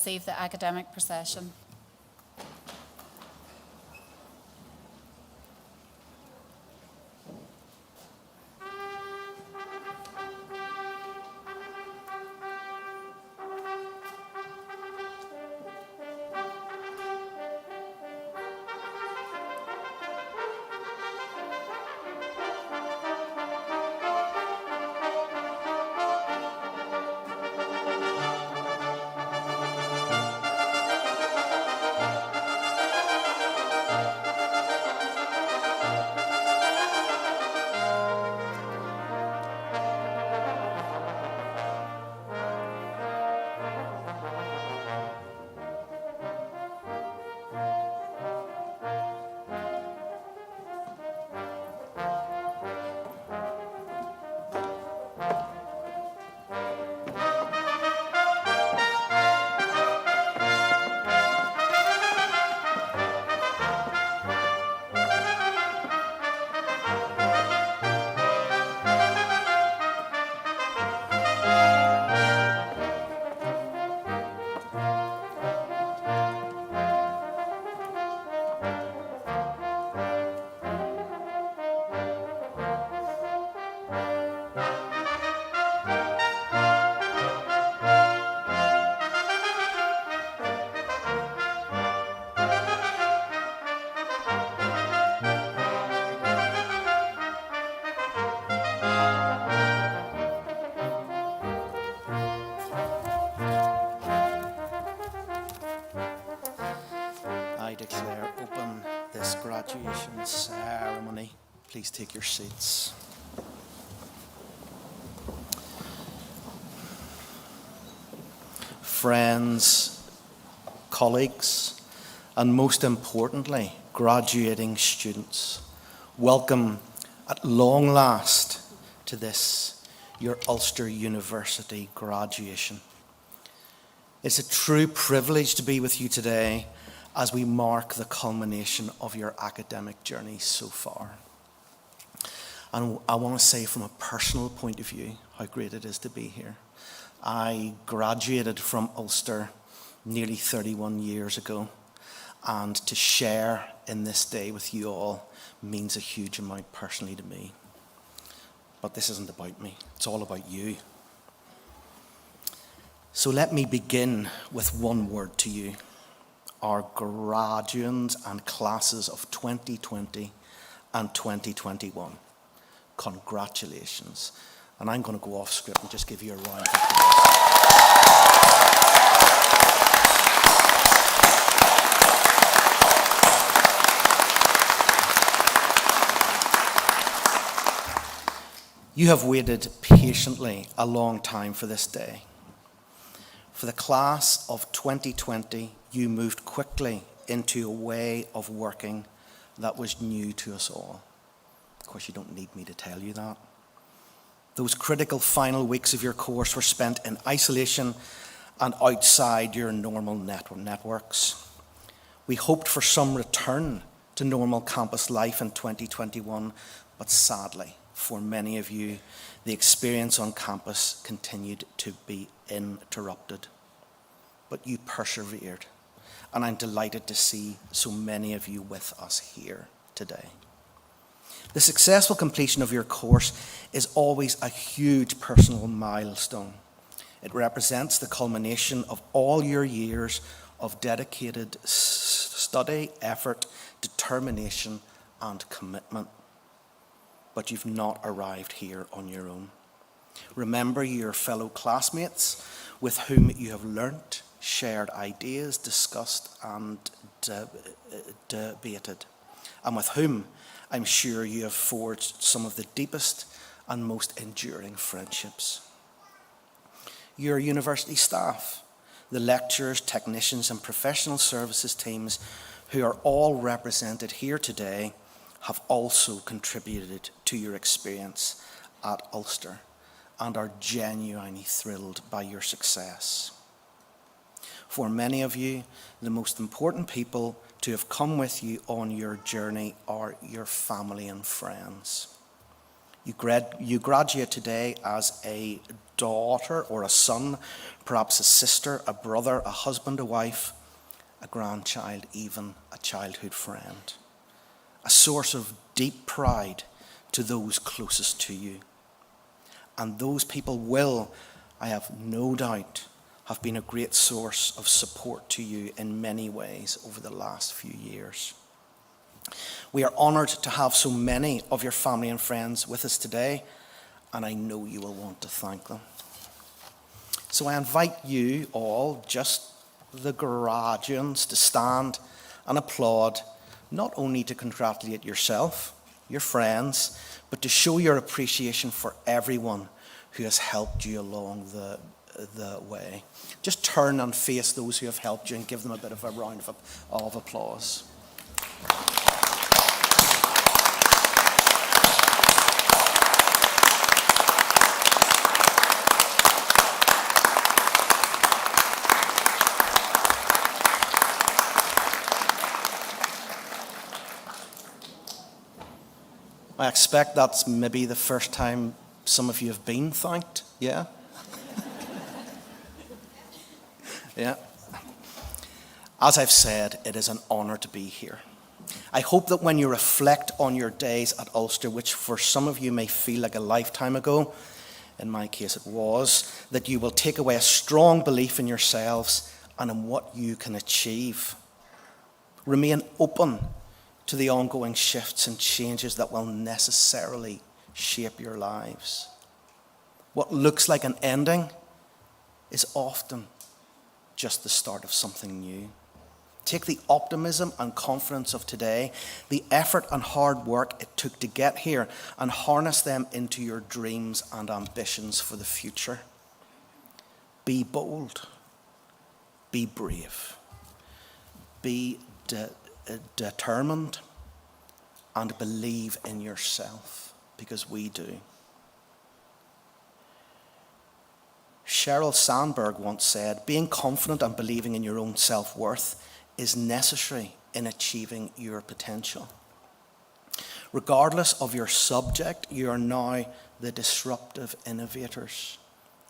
receive the academic procession. I declare open this graduation ceremony. Please take your seats. Friends, colleagues, and most importantly, graduating students, welcome at long last to this, your Ulster University graduation. It's a true privilege to be with you today as we mark the culmination of your academic journey so far. And I want to say from a personal point of view how great it is to be here. I graduated from Ulster nearly 31 years ago, and to share in this day with you all means a huge amount personally to me. But this isn't about me, it's all about you. So let me begin with one word to you. Our graduands and classes of 2020 and 2021. Congratulations. And I'm going to go off script and just give you a round of applause. You have waited patiently a long time for this day. For the class of 2020, you moved quickly into a way of working that was new to us all. Of course, you don't need me to tell you that. Those critical final weeks of your course were spent in isolation and outside your normal networks. We hoped for some return to normal campus life in 2021, but sadly, for many of you, the experience on campus continued to be interrupted. But you persevered, and I'm delighted to see so many of you with us here today. The successful completion of your course is always a huge personal milestone. It represents the culmination of all your years of dedicated study, effort, determination, and commitment. But you've not arrived here on your own. Remember your fellow classmates with whom you have learnt, shared ideas, discussed and debated, and with whom I'm sure you have forged some of the deepest and most enduring friendships. Your university staff, the lecturers, technicians and professional services teams who are all represented here today have also contributed to your experience at Ulster and are genuinely thrilled by your success. For many of you, the most important people to have come with you on your journey are your family and friends. You graduate today as a daughter or a son, perhaps a sister, a brother, a husband, a wife, a grandchild, even a childhood friend. A source of deep pride to those closest to you. And those people will, I have no doubt, have been a great source of support to you in many ways over the last few years. We are honoured to have so many of your family and friends with us today, and I know you will want to thank them. So I invite you all, just the graduates, to stand and applaud, not only to congratulate yourself, your friends, but to show your appreciation for everyone who has helped you along the way. Just turn and face those who have helped you and give them a bit of a round of applause. I expect that's maybe the first time some of you have been thanked, yeah? Yeah. As I've said, it is an honour to be here. I hope that when you reflect on your days at Ulster, which for some of you may feel like a lifetime ago, in my case it was, that you will take away a strong belief in yourselves and in what you can achieve. Remain open to the ongoing shifts and changes that will necessarily shape your lives. What looks like an ending is often just the start of something new. Take the optimism and confidence of today, the effort and hard work it took to get here, and harness them into your dreams and ambitions for the future. Be bold. Be brave. Be determined, and believe in yourself, because we do. Sheryl Sandberg once said, being confident and believing in your own self-worth is necessary in achieving your potential. Regardless of your subject, you are now the disruptive innovators,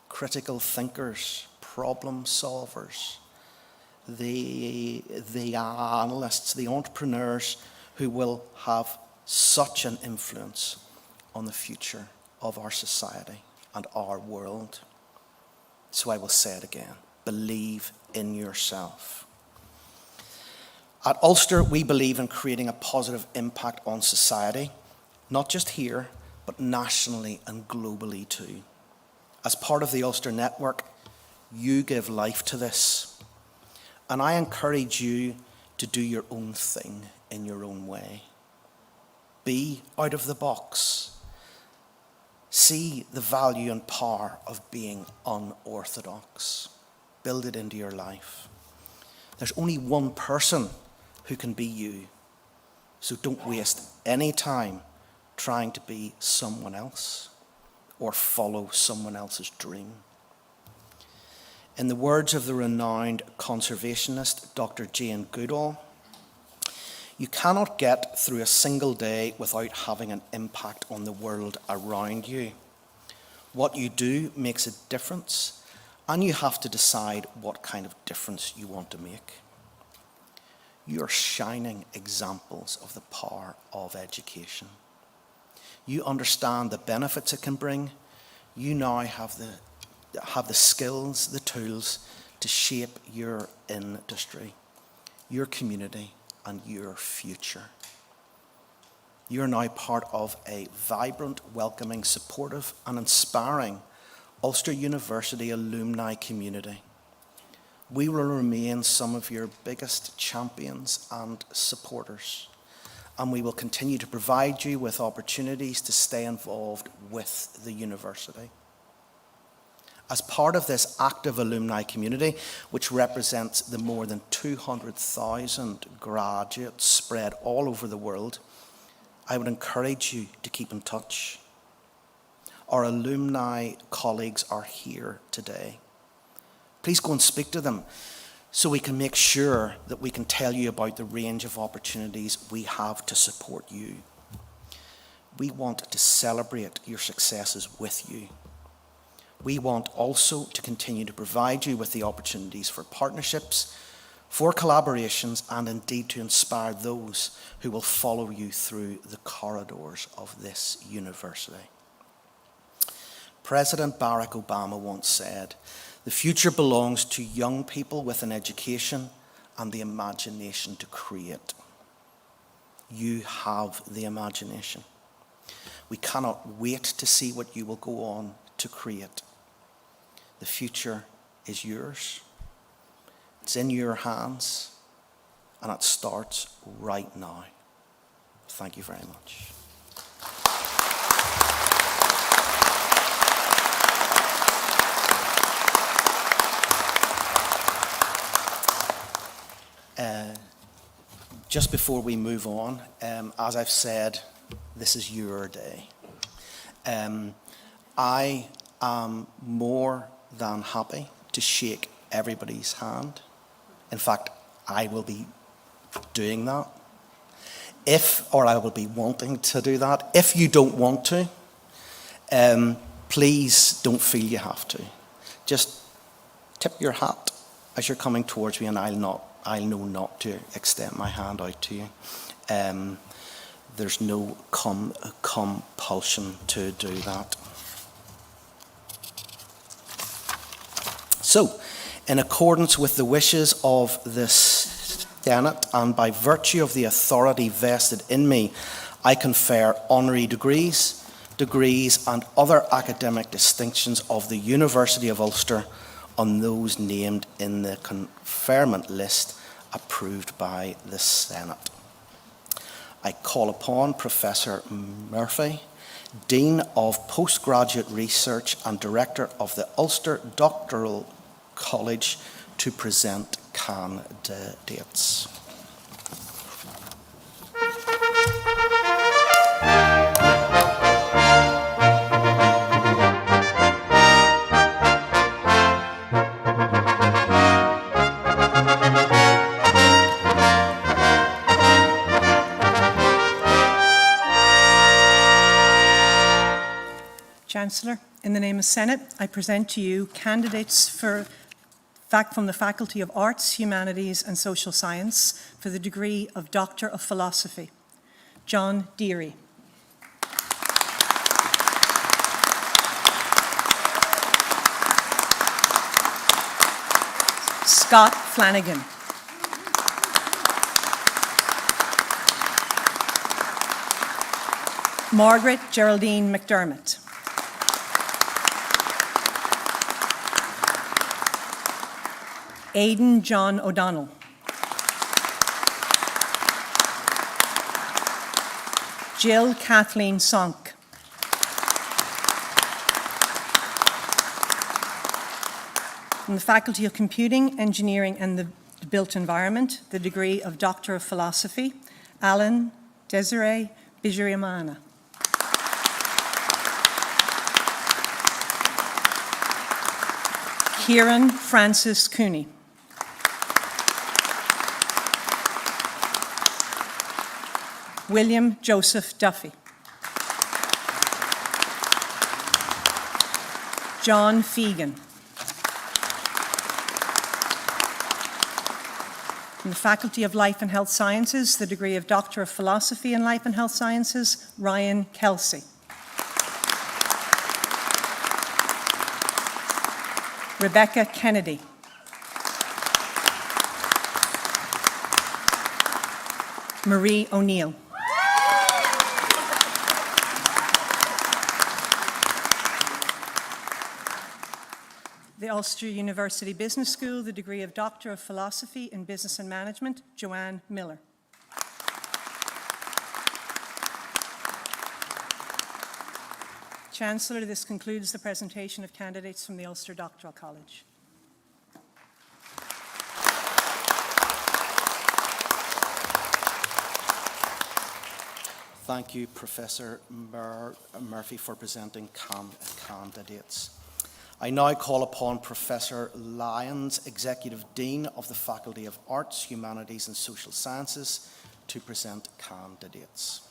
critical thinkers, problem solvers, the analysts, the entrepreneurs who will have such an influence on the future of our society and our world. So I will say it again, believe in yourself. At Ulster, we believe in creating a positive impact on society, not just here, but nationally and globally too. As part of the Ulster Network, you give life to this. And I encourage you to do your own thing in your own way. Be out of the box. See the value and power of being unorthodox. Build it into your life. There's only one person who can be you. So don't waste any time trying to be someone else or follow someone else's dream. In the words of the renowned conservationist Dr. Jane Goodall, you cannot get through a single day without having an impact on the world around you. What you do makes a difference, and you have to decide what kind of difference you want to make. You are shining examples of the power of education. You understand the benefits it can bring. You now have the skills, the tools to shape your industry, your community, and your future. You're now part of a vibrant, welcoming, supportive, and inspiring Ulster University alumni community. We will remain some of your biggest champions and supporters, and we will continue to provide you with opportunities to stay involved with the university. As part of this active alumni community, which represents the more than 200,000 graduates spread all over the world, I would encourage you to keep in touch. Our alumni colleagues are here today. Please go and speak to them so we can make sure that we can tell you about the range of opportunities we have to support you. we want to celebrate your successes with you. We want also to continue to provide you with the opportunities for partnerships, for collaborations, and indeed to inspire those who will follow you through the corridors of this university. President Barack Obama once said, "The future belongs to young people with an education and the imagination to create." You have the imagination. We cannot wait to see what you will go on to create. The future is yours. It's in your hands, and it starts right now. Thank you very much. Just before we move on, as I've said, this is your day. I am more than happy to shake everybody's hand. In fact, I will be doing that. I will be wanting to do that. If you don't want to, please don't feel you have to. Just tip your hat as you're coming towards me, and I'll know not to extend my hand out to you. There's no compulsion to do that. So, in accordance with the wishes of the Senate and by virtue of the authority vested in me, I confer honorary degrees and other academic distinctions of the University of Ulster on those named in the conferment list approved by the Senate. I call upon Professor Murphy, Dean of Postgraduate Research and Director of the Ulster Doctoral College, to present candidates. Chancellor, in the name of Senate, I present to you candidates from the Faculty of Arts, Humanities and Social Science for the degree of Doctor of Philosophy. John Derry. Scott Flanagan. Margaret Geraldine McDermott. Aidan John O'Donnell. Jill Kathleen Sonk. From the Faculty of Computing, Engineering and the Built Environment, the degree of Doctor of Philosophy, Alan Desiree Bijiramana. Kieran Francis Cooney. William Joseph Duffy. John Fegan. From the Faculty of Life and Health Sciences, the degree of Doctor of Philosophy in Life and Health Sciences, Ryan Kelsey. Rebecca Kennedy. Marie O'Neill. The Ulster University Business School, the degree of Doctor of Philosophy in Business and Management, Joanne Miller. Chancellor, this concludes the presentation of candidates from the Ulster Doctoral College. Thank you, Professor Murphy, for presenting candidates. I now call upon Professor Lyons, Executive Dean of the Faculty of Arts, Humanities and Social Sciences, to present candidates.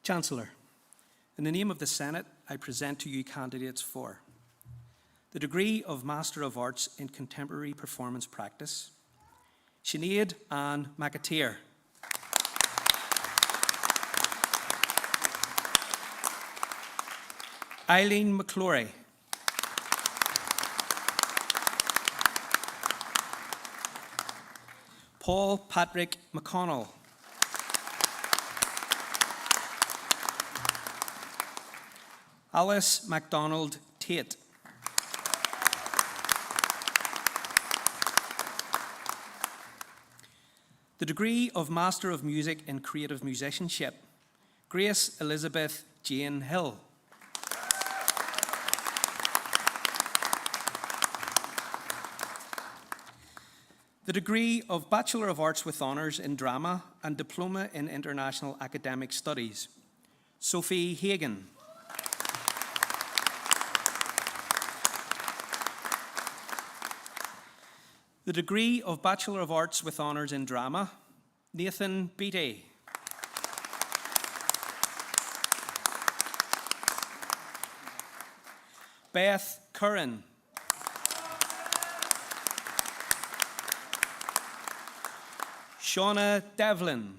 Chancellor, in the name of the Senate, I present to you candidates for the degree of Master of Arts in Contemporary Performance Practice, Sinead Ann McAteer. Eileen McClory. Paul Patrick McConnell. Alice MacDonald Tate. The degree of Master of Music in Creative Musicianship, Grace Elizabeth Jane Hill. The degree of Bachelor of Arts with Honours in Drama and Diploma in International Academic Studies, Sophie Hagan. The degree of Bachelor of Arts with Honours in Drama, Nathan Beattie. Beth Curran. Shauna Devlin.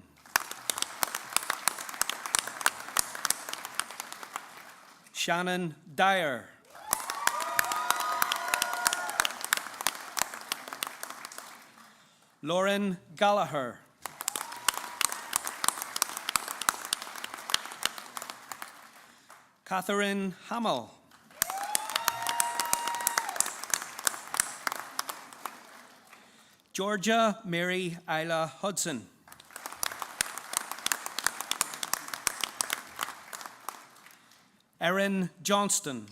Shannon Dyer. Lauren Gallagher. Catherine Hamill. Georgia Mary Isla Hudson. Erin Johnston.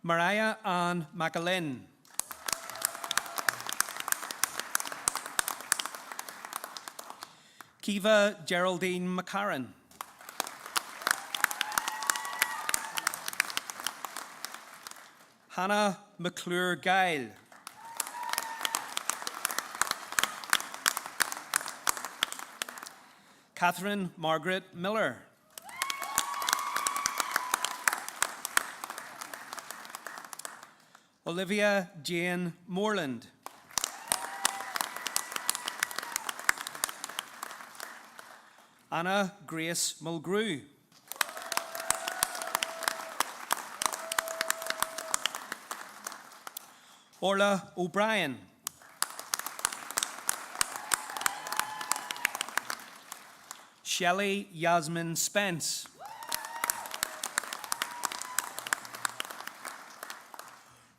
Mariah Ann McAlin. Kiva Geraldine McCarran. Hannah McClure Guile. Catherine Margaret Miller. Olivia Jane Moreland. Anna Grace Mulgrew. Orla O'Brien. Shelley Yasmin Spence.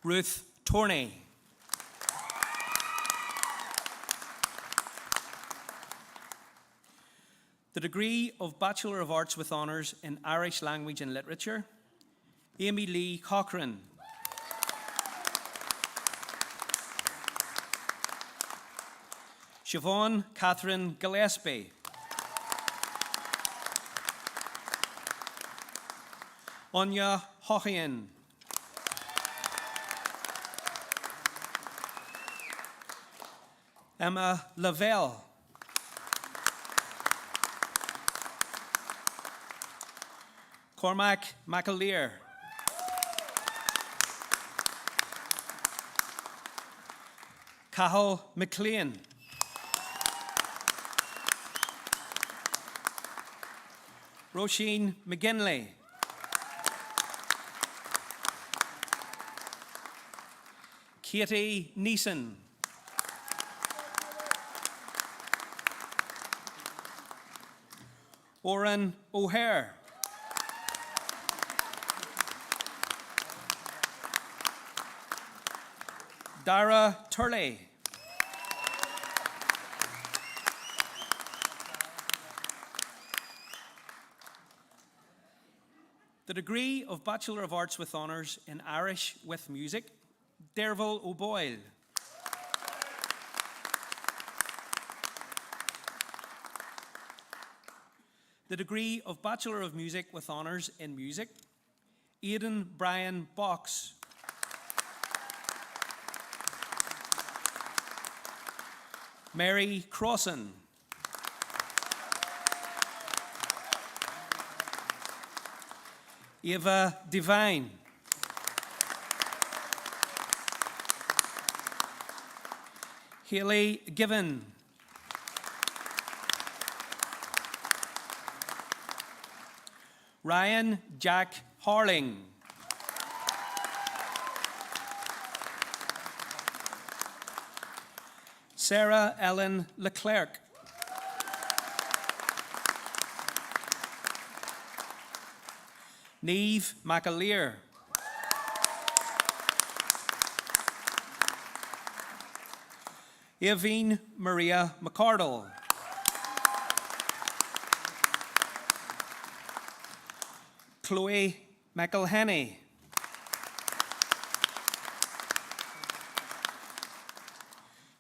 Ruth Torney. The degree of Bachelor of Arts with Honours in Irish Language and Literature, Amy Lee Cochrane. Siobhan Catherine Gillespie. Anya Hochian. Emma Lavelle. Cormac McAleer. Cahill McLean. Roisin McGinley. Katie Neeson. Oren O'Hare. Dara Turley. The degree of Bachelor of Arts with Honours in Irish with Music, Derval O'Boyle. The degree of Bachelor of Music with Honours in Music, Aidan Brian Box. Mary Crossan. Eva Devine. Haley Given. Ryan Jack Harling. Sarah Ellen Leclerc. Niamh McAleer. Evine Maria McCardle. Chloe McElhenney.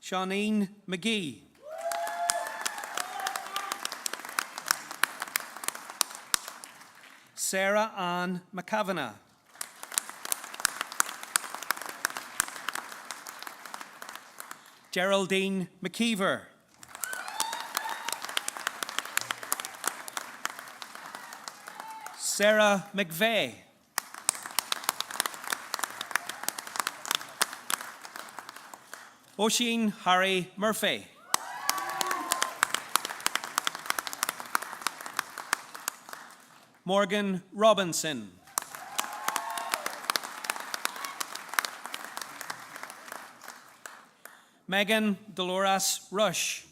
Shawneen Magee. Sarah Ann McCavanagh. Geraldine McKeever. Sarah McVeigh. Oisin Harry Murphy. Morgan Robinson. Megan Dolores Rush.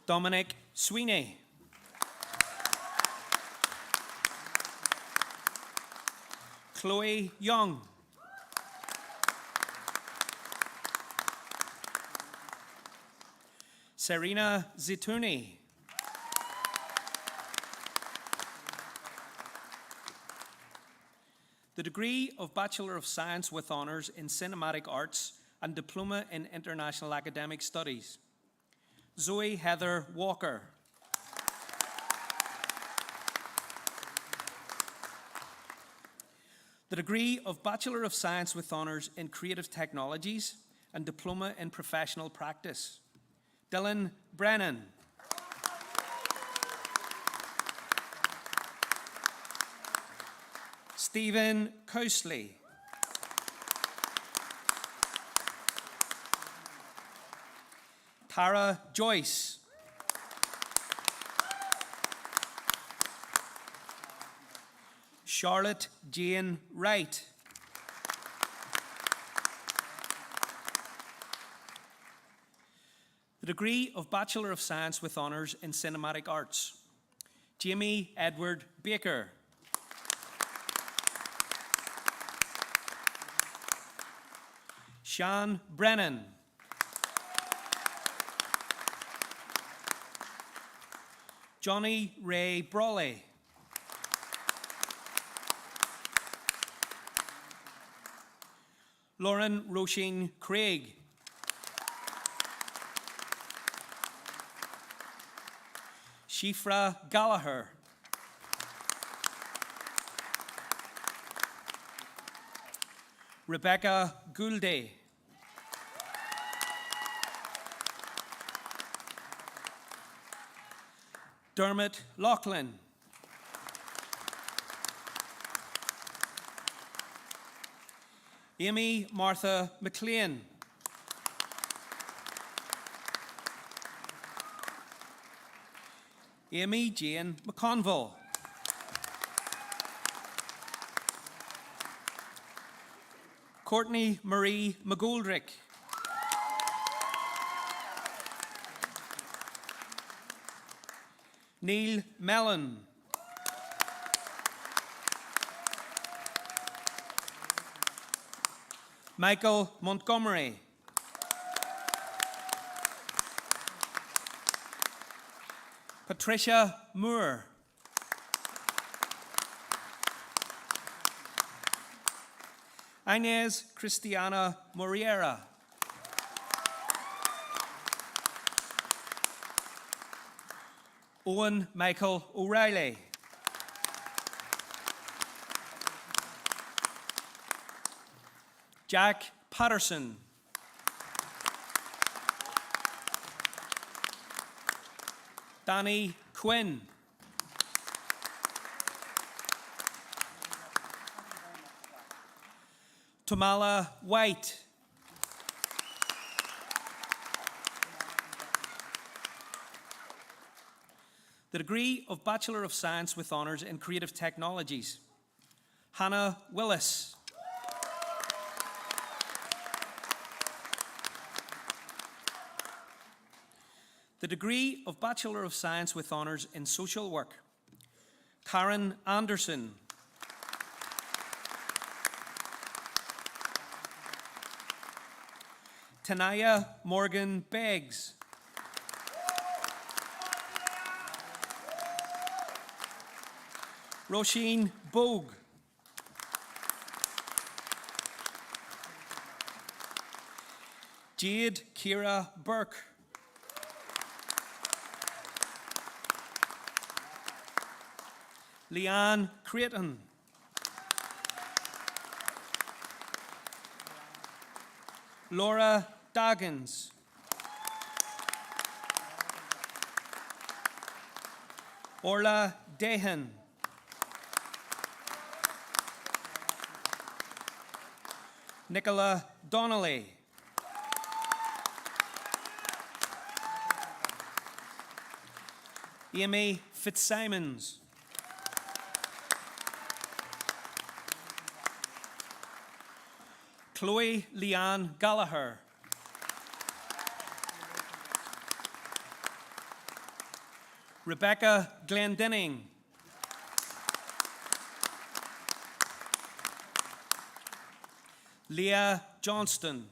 Dominic Sweeney. Chloe Young. Serena Zitouni. The degree of Bachelor of Science with Honours in Cinematic Arts and Diploma in International Academic Studies, Zoe Heather Walker. The degree of Bachelor of Science with Honours in Creative Technologies and Diploma in Professional Practice, Dylan Brennan. Stephen Coasley. Tara Joyce. Charlotte Jane Wright. The degree of Bachelor of Science with Honours in Cinematic Arts, Jamie Edward Baker. Sean Brennan. Johnny Ray Brawley. Lauren Roisin Craig. Shifra Gallagher. Rebecca Goulday. Dermot Loughlin. Amy Martha McLean. Amy Jane McConville. Courtney Marie McGoldrick. Neil Mellon. Michael Montgomery. Patricia Moore. Inez Cristiana Moriera. Owen Michael O'Reilly. Jack Patterson. Danny Quinn. Tamala White. The degree of Bachelor of Science with Honours in Creative Technologies, Hannah Willis. The degree of Bachelor of Science with Honours in Social Work, Karen Anderson. Tanaya Morgan Beggs. Roisin Bogue. Jade Kira Burke. Leanne Creighton. Laura Daggins. Orla Dehan. Nicola Donnelly. Amy Fitzsimons. Chloe Leanne Gallagher. Rebecca Glendinning. Leah Johnston.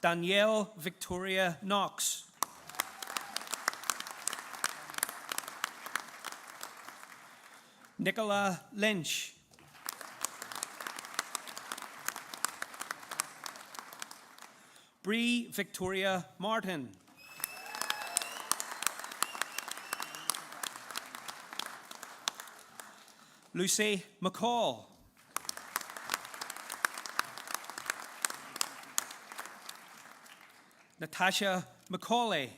Danielle Victoria Knox. Nicola Lynch. Bree Victoria Martin. Lucy McCall. Natasha McCauley.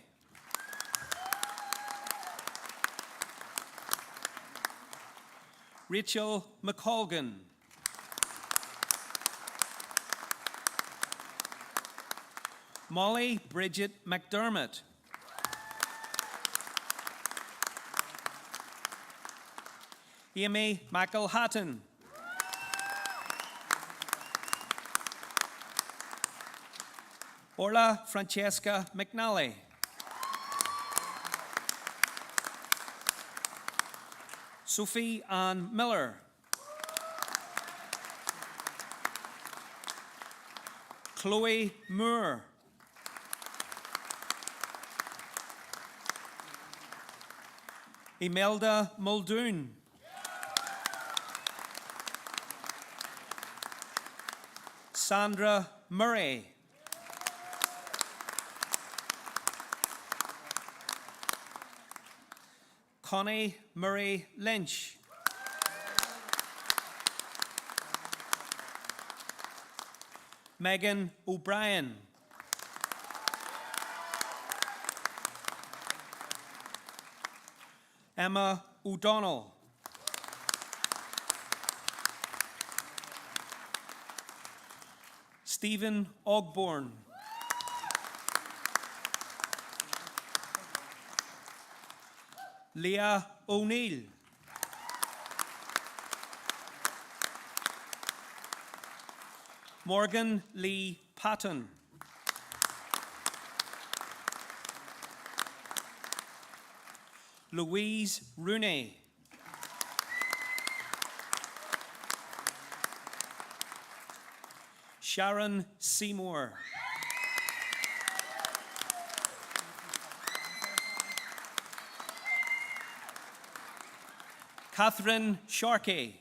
Rachel McColgan. Molly Bridget McDermott. Amy McElhatton. Orla Francesca McNally. Sophie Ann Miller. Chloe Moore. Imelda Muldoon. Sandra Murray. Connie Murray Lynch. Megan O'Brien. Emma O'Donnell. Stephen Ogborn. Leah O'Neill. Morgan Lee Patton. Louise Rooney. Sharon Seymour. Catherine Sharkey.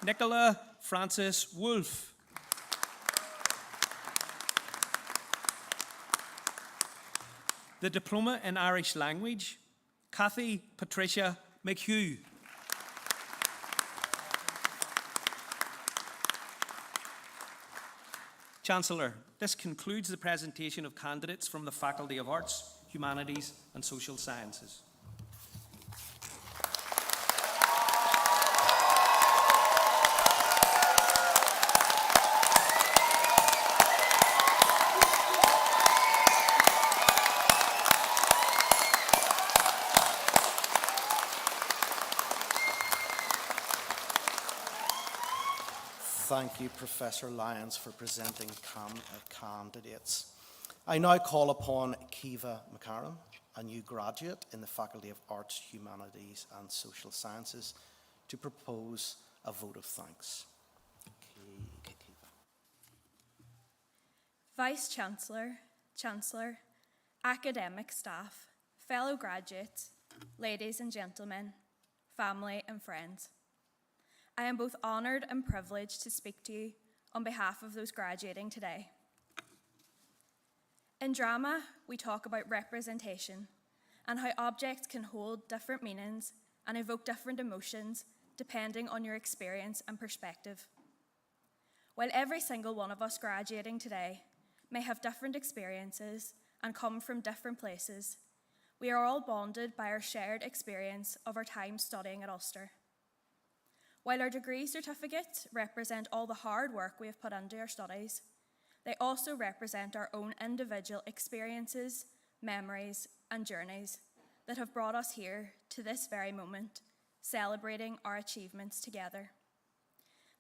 Nicola Frances Wolfe. The Diploma in Irish Language, Cathy Patricia McHugh. Chancellor, this concludes the presentation of candidates from the Faculty of Arts, Humanities and Social Sciences. Thank you, Professor Lyons, for presenting candidates. I now call upon Kiva McCarran, a new graduate in the Faculty of Arts, Humanities and Social Sciences, to propose a vote of thanks. Kiva. Vice-Chancellor, Chancellor, academic staff, fellow graduates, ladies and gentlemen, family and friends. I am both honoured and privileged to speak to you on behalf of those graduating today. In drama, we talk about representation and how objects can hold different meanings and evoke different emotions depending on your experience and perspective. While every single one of us graduating today may have different experiences and come from different places, we are all bonded by our shared experience of our time studying at Ulster. While our degree certificates represent all the hard work we have put into our studies, they also represent our own individual experiences, memories, and journeys that have brought us here to this very moment, celebrating our achievements together.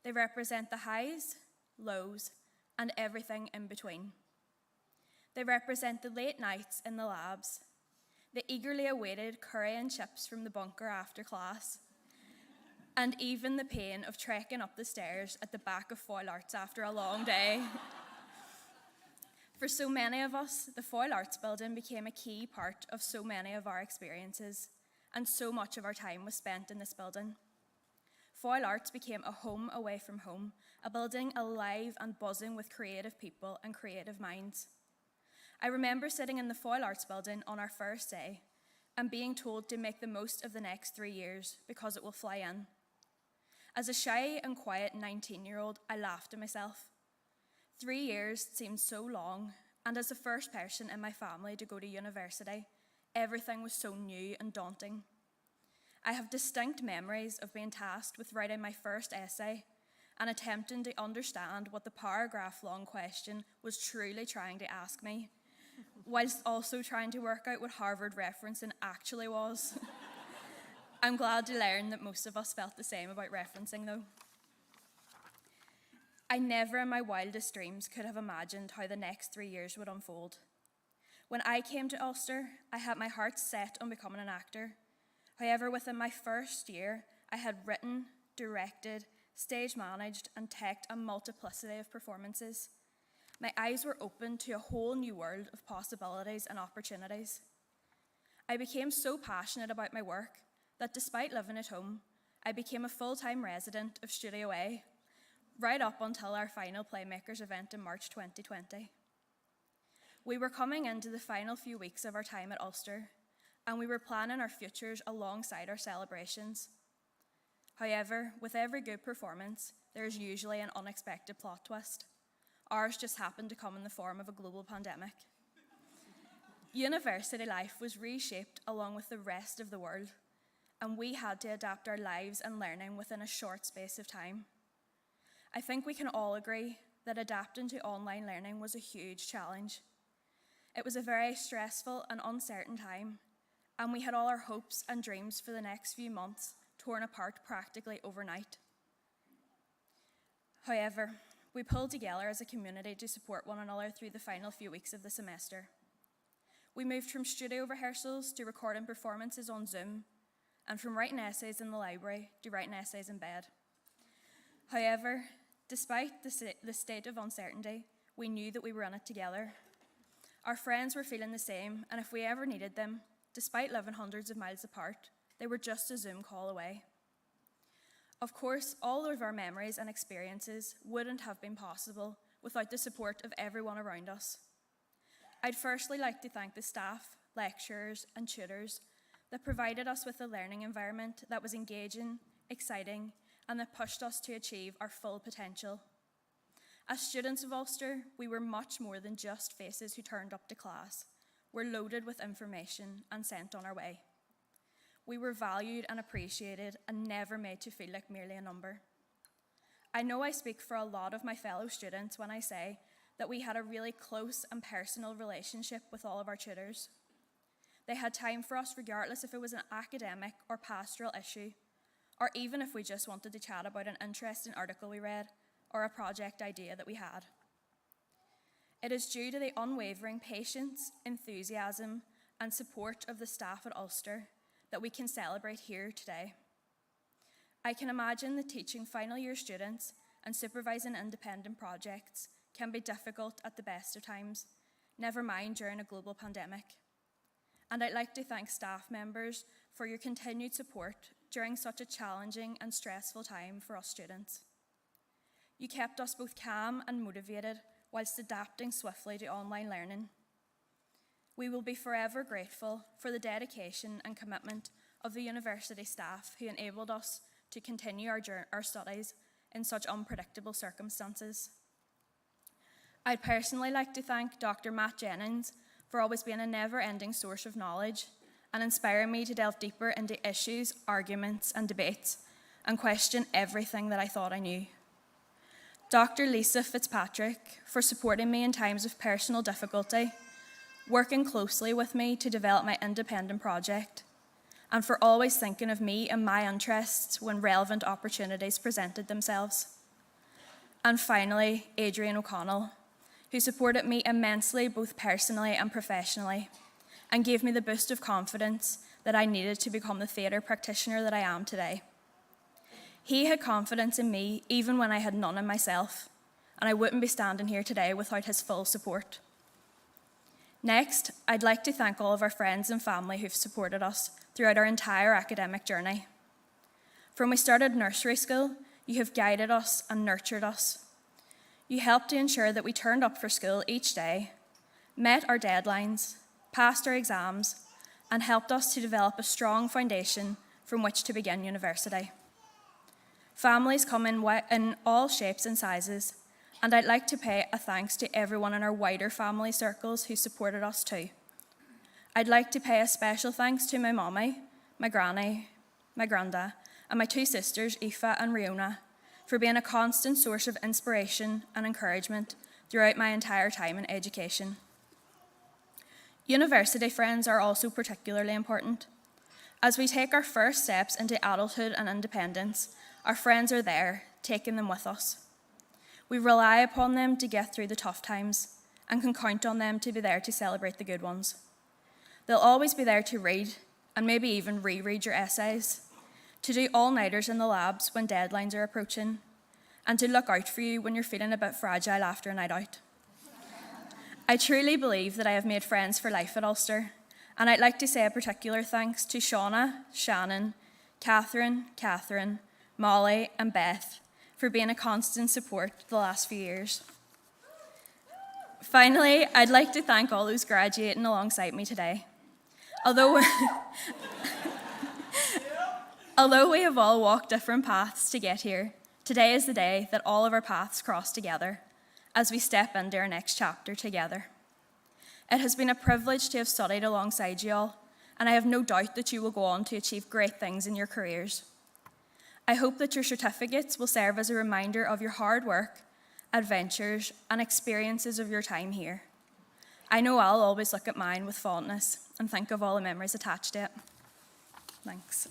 They represent the highs, lows, and everything in between. They represent the late nights in the labs, the eagerly awaited curry and chips from the bunker after class, and even the pain of trekking up the stairs at the back of Foyle Arts after a long day. For so many of us, the Foyle Arts building became a key part of so many of our experiences, and so much of our time was spent in this building. Foyle Arts became a home away from home, a building alive and buzzing with creative people and creative minds. I remember sitting in the Foyle Arts building on our first day and being told to make the most of the next 3 years because it will fly in. As a shy and quiet 19-year-old, I laughed to myself. 3 years seemed so long, and as the first person in my family to go to university, everything was so new and daunting. I have distinct memories of being tasked with writing my first essay and attempting to understand what the paragraph-long question was truly trying to ask me, whilst also trying to work out what Harvard referencing actually was. I'm glad to learn that most of us felt the same about referencing, though. I never in my wildest dreams could have imagined how the next 3 years would unfold. When I came to Ulster, I had my heart set on becoming an actor. However, within my first year, I had written, directed, stage managed, and teched a multiplicity of performances. My eyes were opened to a whole new world of possibilities and opportunities. I became so passionate about my work that despite living at home, I became a full-time resident of Studio A, right up until our final Playmakers event in March 2020. We were coming into the final few weeks of our time at Ulster, and we were planning our futures alongside our celebrations. However, with every good performance, there is usually an unexpected plot twist. Ours just happened to come in the form of a global pandemic. University life was reshaped along with the rest of the world, and we had to adapt our lives and learning within a short space of time. I think we can all agree that adapting to online learning was a huge challenge. It was a very stressful and uncertain time, and we had all our hopes and dreams for the next few months torn apart practically overnight. However, we pulled together as a community to support one another through the final few weeks of the semester. We moved from studio rehearsals to recording performances on Zoom, and from writing essays in the library to writing essays in bed. However, despite the state of uncertainty, we knew that we were in it together. Our friends were feeling the same, and if we ever needed them, despite living hundreds of miles apart, they were just a Zoom call away. Of course, all of our memories and experiences wouldn't have been possible without the support of everyone around us. I'd firstly like to thank the staff, lecturers, and tutors that provided us with a learning environment that was engaging, exciting, and that pushed us to achieve our full potential. As students of Ulster, we were much more than just faces who turned up to class. We're loaded with information and sent on our way. We were valued and appreciated and never made to feel like merely a number. I know I speak for a lot of my fellow students when I say that we had a really close and personal relationship with all of our tutors. They had time for us regardless if it was an academic or pastoral issue, or even if we just wanted to chat about an interesting article we read or a project idea that we had. It is due to the unwavering patience, enthusiasm, and support of the staff at Ulster that we can celebrate here today. I can imagine that teaching final year students and supervising independent projects can be difficult at the best of times, never mind during a global pandemic. And I'd like to thank staff members for your continued support during such a challenging and stressful time for us students. You kept us both calm and motivated whilst adapting swiftly to online learning. We will be forever grateful for the dedication and commitment of the university staff who enabled us to continue our studies in such unpredictable circumstances. I'd personally like to thank Dr. Matt Jennings for always being a never-ending source of knowledge and inspiring me to delve deeper into issues, arguments, and debates and question everything that I thought I knew. Dr. Lisa Fitzpatrick for supporting me in times of personal difficulty, working closely with me to develop my independent project, and for always thinking of me and my interests when relevant opportunities presented themselves. And finally, Adrian O'Connell, who supported me immensely both personally and professionally, and gave me the boost of confidence that I needed to become the theatre practitioner that I am today. He had confidence in me even when I had none in myself, and I wouldn't be standing here today without his full support. Next, I'd like to thank all of our friends and family who've supported us throughout our entire academic journey. From we started nursery school, you have guided us and nurtured us. You helped to ensure that we turned up for school each day, met our deadlines, passed our exams, and helped us to develop a strong foundation from which to begin university. Families come in all shapes and sizes, and I'd like to pay a thanks to everyone in our wider family circles who supported us too. I'd like to pay a special thanks to my mommy, my granny, my granda, and my two sisters, Aoife and Riona, for being a constant source of inspiration and encouragement throughout my entire time in education. University friends are also particularly important. As we take our first steps into adulthood and independence, our friends are there, taking them with us. We rely upon them to get through the tough times and can count on them to be there to celebrate the good ones. They'll always be there to read and maybe even reread your essays, to do all-nighters in the labs when deadlines are approaching, and to look out for you when you're feeling a bit fragile after a night out. I truly believe that I have made friends for life at Ulster, and I'd like to say a particular thanks to Shauna, Shannon, Catherine, Molly, and Beth for being a constant support the last few years. Finally, I'd like to thank all those graduating alongside me today. Although we have all walked different paths to get here, today is the day that all of our paths cross together as we step into our next chapter together. It has been a privilege to have studied alongside you all, and I have no doubt that you will go on to achieve great things in your careers. I hope that your certificates will serve as a reminder of your hard work, adventures, and experiences of your time here. I know I'll always look at mine with fondness and think of all the memories attached to it. Thanks.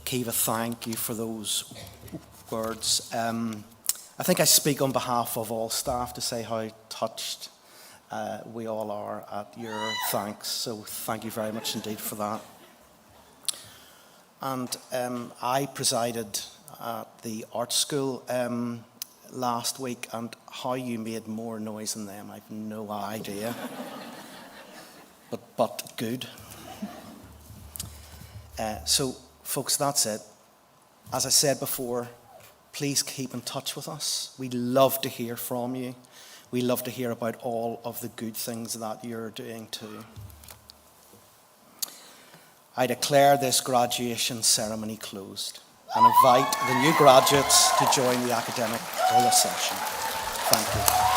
Kiva, thank you for those words. I think I speak on behalf of all staff to say how touched we all are at your thanks. So thank you very much indeed for that. And I presided at the art school last week, and how you made more noise than them, I've no idea. but good. So, folks, that's it. As I said before, please keep in touch with us. We love to hear from you. We love to hear about all of the good things that you're doing too. I declare this graduation ceremony closed and invite the new graduates to join the academic procession. Thank you.